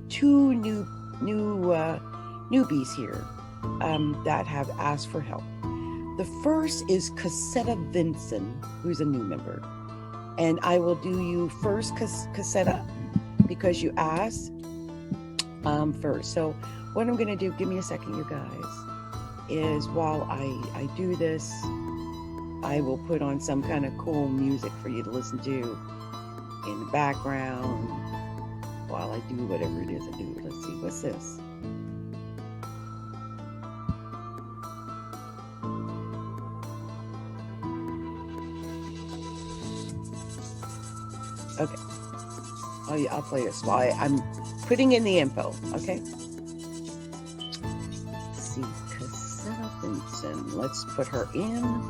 Two newbies here that have asked for help. The first is COZETTA VINSON, who's a new member. And I will do you first, COZETTA, because you asked first. So what I'm going to do, give me a second, you guys, is while I do this, I will put on some kind of cool music for you to listen to in the background while I do whatever it is I do. Let's see, what's this? Okay. Oh yeah, I'll play this while I'm putting in the info, okay? Let's see, COZETTA VINSON. Let's put her in.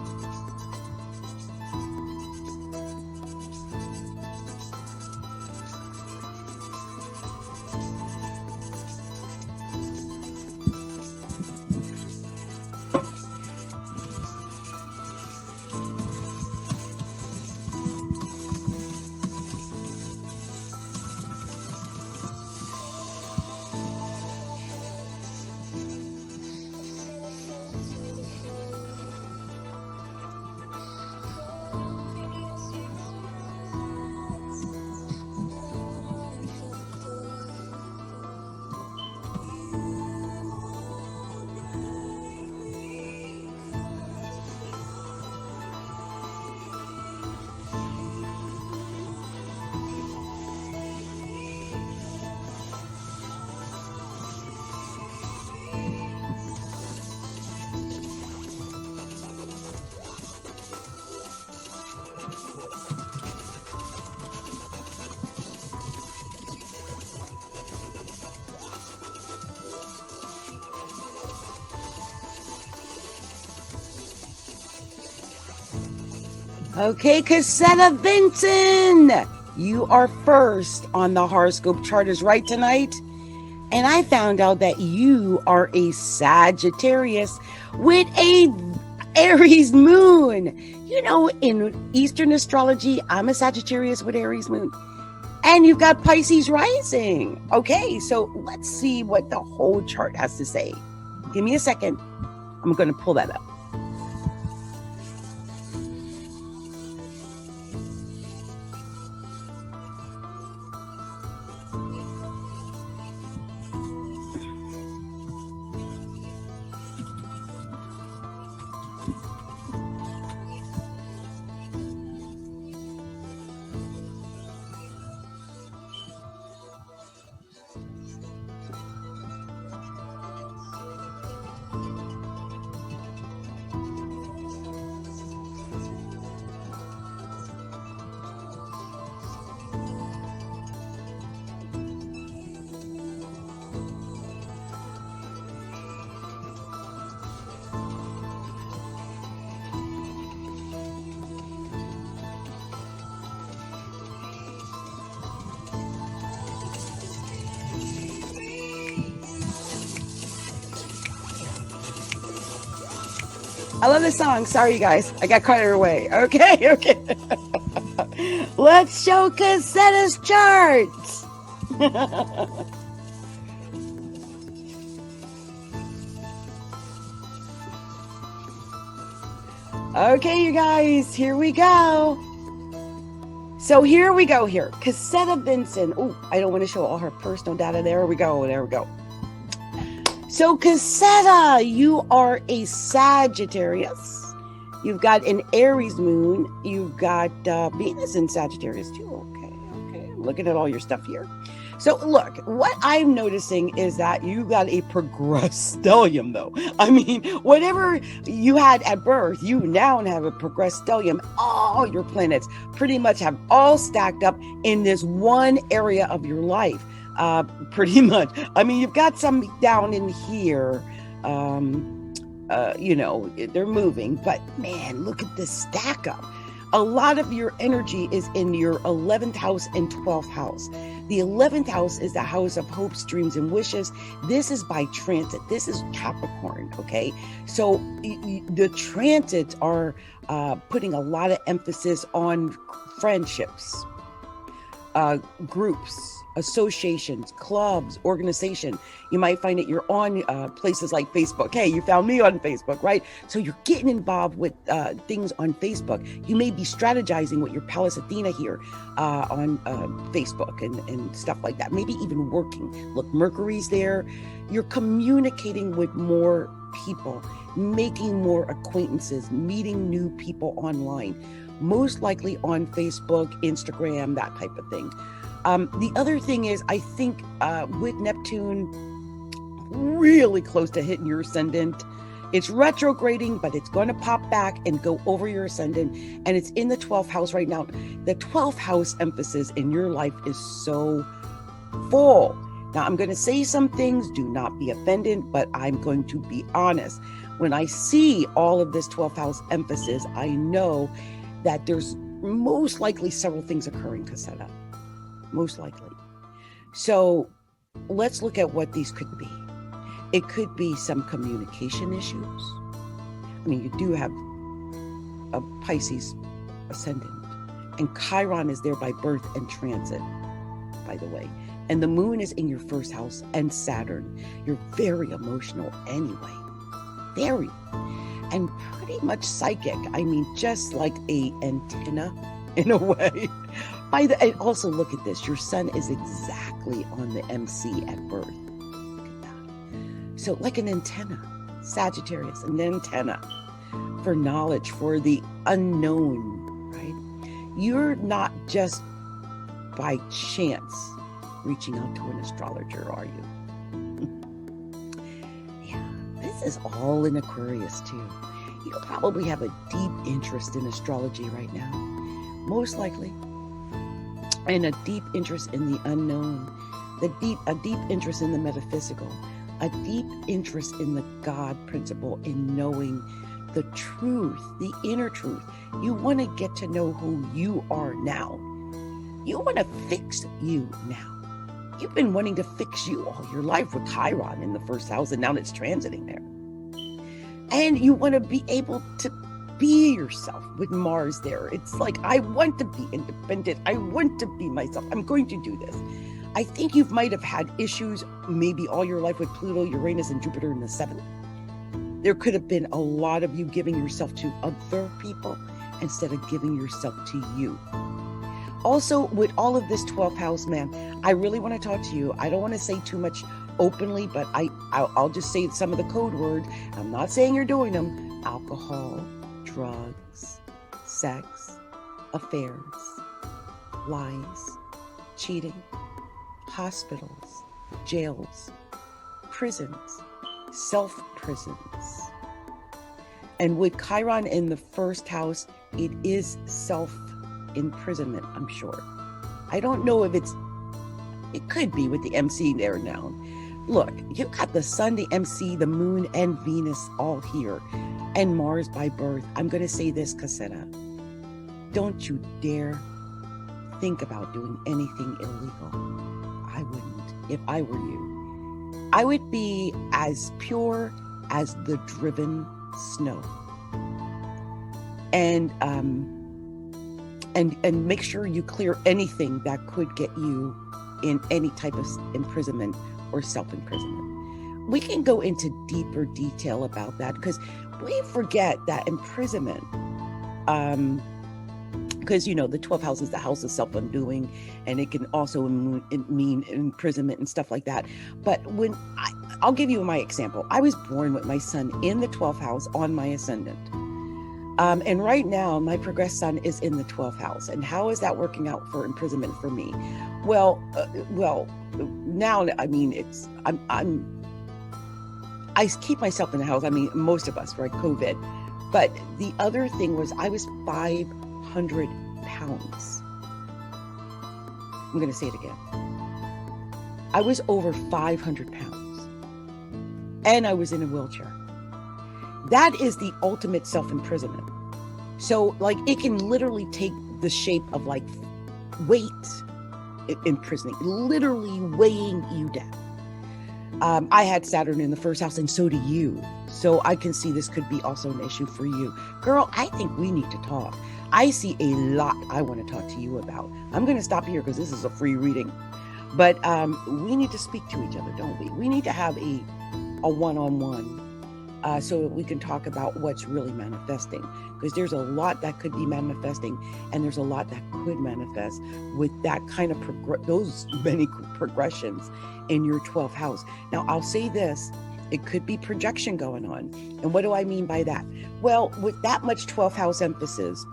Okay, COZETTA VINSON, you are first on the horoscope chart is right tonight. And I found out that you are a Sagittarius with a Aries moon. You know, in Eastern astrology, I'm a Sagittarius with Aries moon. And you've got Pisces rising. Okay, so let's see what the whole chart has to say. Give me a second. I'm going to pull that up. I love this song. Sorry, you guys. I got carried away. Okay. Let's show COZETTA's charts. Okay, you guys. Here we go. So here we go here. COZETTA VINSON. Oh, I don't want to show all her personal data. There we go. So COZETTA, you are a Sagittarius. You've got an Aries moon. You've got Venus in Sagittarius too. Okay. I'm looking at all your stuff here. So look, what I'm noticing is that you got a progressed stellium though. I mean, whatever you had at birth, you now have a progressed stellium. All your planets pretty much have all stacked up in this one area of your life. Pretty much. I mean, you've got some down in here, you know, they're moving, but man, look at this stack up. a lot of your energy is in your 11th house and 12th house. The 11th house is the house of hopes, dreams, and wishes. This is by transit. This is Capricorn, okay? So the transits are putting a lot of emphasis on friendships, groups, associations, clubs, organization. You might find that you're on places like Facebook. Hey, you found me on Facebook, right? So you're getting involved with things on Facebook. You may be strategizing with your Pallas Athena here on Facebook and stuff like that. Maybe even working. Look, Mercury's there. You're communicating with more people, making more acquaintances, meeting new people online, most likely on Facebook, Instagram, that type of thing. The other thing is, I think with Neptune really close to hitting your ascendant, it's retrograding, but it's going to pop back and go over your ascendant. And it's in the 12th house right now. The 12th house emphasis in your life is so full. Now, I'm going to say some things, do not be offended, but I'm going to be honest. When I see all of this 12th house emphasis, I know that there's most likely several things occurring, COZETTA. Most likely. So let's look at what these could be. It could be some communication issues. I mean, you do have a Pisces ascendant, and Chiron is there by birth and transit, by the way. And the moon is in your first house and Saturn. You're very emotional anyway. Very. And pretty much psychic. I mean, just like a antenna in a way. And also look at this. Your sun is exactly on the MC at birth. Look at that. So like an antenna. Sagittarius, an antenna for knowledge, for the unknown, right? You're not just by chance reaching out to an astrologer, are you? Yeah, this is all in Aquarius too. You probably have a deep interest in astrology right now, most likely, and a deep interest in the unknown, a deep interest in the metaphysical, a deep interest in the God principle, in knowing the truth, the inner truth. You want to get to know who you are now. You want to fix you now. You've been wanting to fix you all your life with Chiron in the first house, and now it's transiting there. And you want to be able to be yourself with Mars there. It's like, I want to be independent. I want to be myself. I'm going to do this. I think you might have had issues maybe all your life with Pluto, Uranus, and Jupiter in the 7th. There could have been a lot of you giving yourself to other people instead of giving yourself to you. Also, with all of this 12th house, man, I really want to talk to you. I don't want to say too much openly, but I'll just say some of the code words. I'm not saying you're doing them. Alcohol, drugs, sex, affairs, lies, cheating, hospitals, jails, prisons, self-prisons. And with Chiron in the first house, it is self-imprisonment, I'm sure. I don't know if it could be with the MC there now. Look, you've got the sun, the MC, the moon, and Venus all here, and Mars by birth. I'm going to say this, COZETTA. Don't you dare think about doing anything illegal. I wouldn't if I were you. I would be as pure as the driven snow. And make sure you clear anything that could get you in any type of imprisonment or self-imprisonment. We can go into deeper detail about that because we forget that imprisonment, because, you know, the 12th house is the house of self-undoing, and it can also mean imprisonment and stuff like that. But when I'll give you my example. I was born with my sun in the 12th house on my ascendant. And right now, my progressed sun is in the 12th house. And how is that working out for imprisonment for me? Well, now, I mean, I keep myself in the house. I mean, most of us, right? COVID. But the other thing was I was 500 pounds. I'm going to say it again. I was over 500 pounds. And I was in a wheelchair. That is the ultimate self-imprisonment. So like it can literally take the shape of like weight imprisoning, literally weighing you down. I had Saturn in the first house, and so do you. So I can see this could be also an issue for you. Girl, I think we need to talk. I see a lot I want to talk to you about. I'm going to stop here because this is a free reading. But we need to speak to each other, don't we? We need to have a one-on-one so that we can talk about what's really manifesting. Because there's a lot that could be manifesting, and there's a lot that could manifest with that kind of those many progressions in your 12th house. Now, I'll say this. It could be projection going on. And what do I mean by that? Well, with that much 12th house emphasis,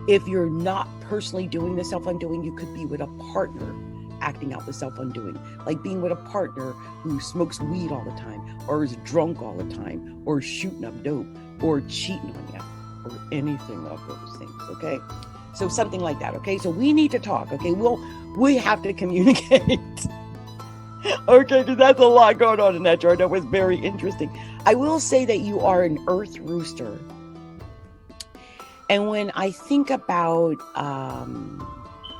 if you're not personally doing the self-undoing, you could be with a partner acting out the self-undoing, like being with a partner who smokes weed all the time, or is drunk all the time, or shooting up dope, or cheating on you, or anything of those things, okay? So something like that, okay? So we need to talk, okay? We have to communicate. Okay, because that's a lot going on in that chart. That was very interesting. I will say that you are an earth rooster. And when I think about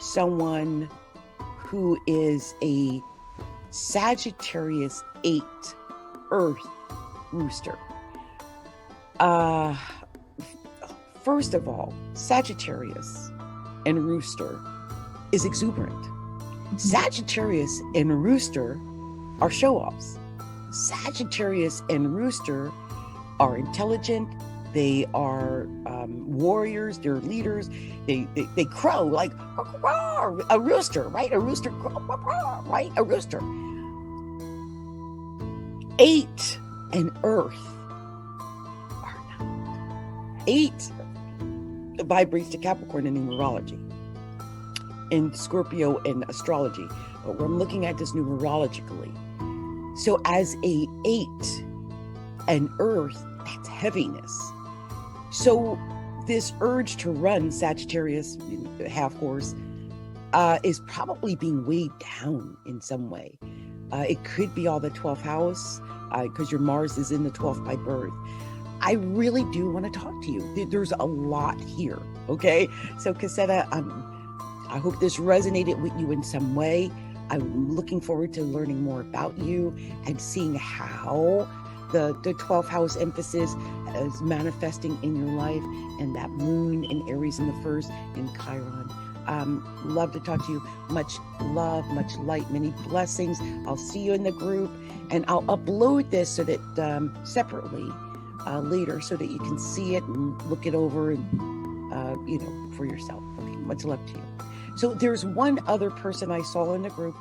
someone who is a Sagittarius 8 earth rooster, first of all, Sagittarius and rooster is exuberant. Sagittarius and rooster are show-offs. Sagittarius and rooster are intelligent. They are warriors. They're leaders. They crow like a rooster, right? A rooster, right? A rooster. 8 and earth are not. 8 vibrates to Capricorn in numerology, in Scorpio and astrology, but I'm looking at this numerologically. So as a 8 and earth, that's heaviness. So this urge to run, Sagittarius, half horse, is probably being weighed down in some way. It could be all the 12th house, because your Mars is in the 12th by birth. I really do want to talk to you. There's a lot here, okay? So COZETTA, I hope this resonated with you in some way. I'm looking forward to learning more about you and seeing how the 12th house emphasis is manifesting in your life, and that moon in Aries in the first in Chiron. Love to talk to you. Much love, much light, many blessings. I'll see you in the group, and I'll upload this so that separately later, so that you can see it and look it over and for yourself. Okay, much love to you. So there's one other person I saw in the group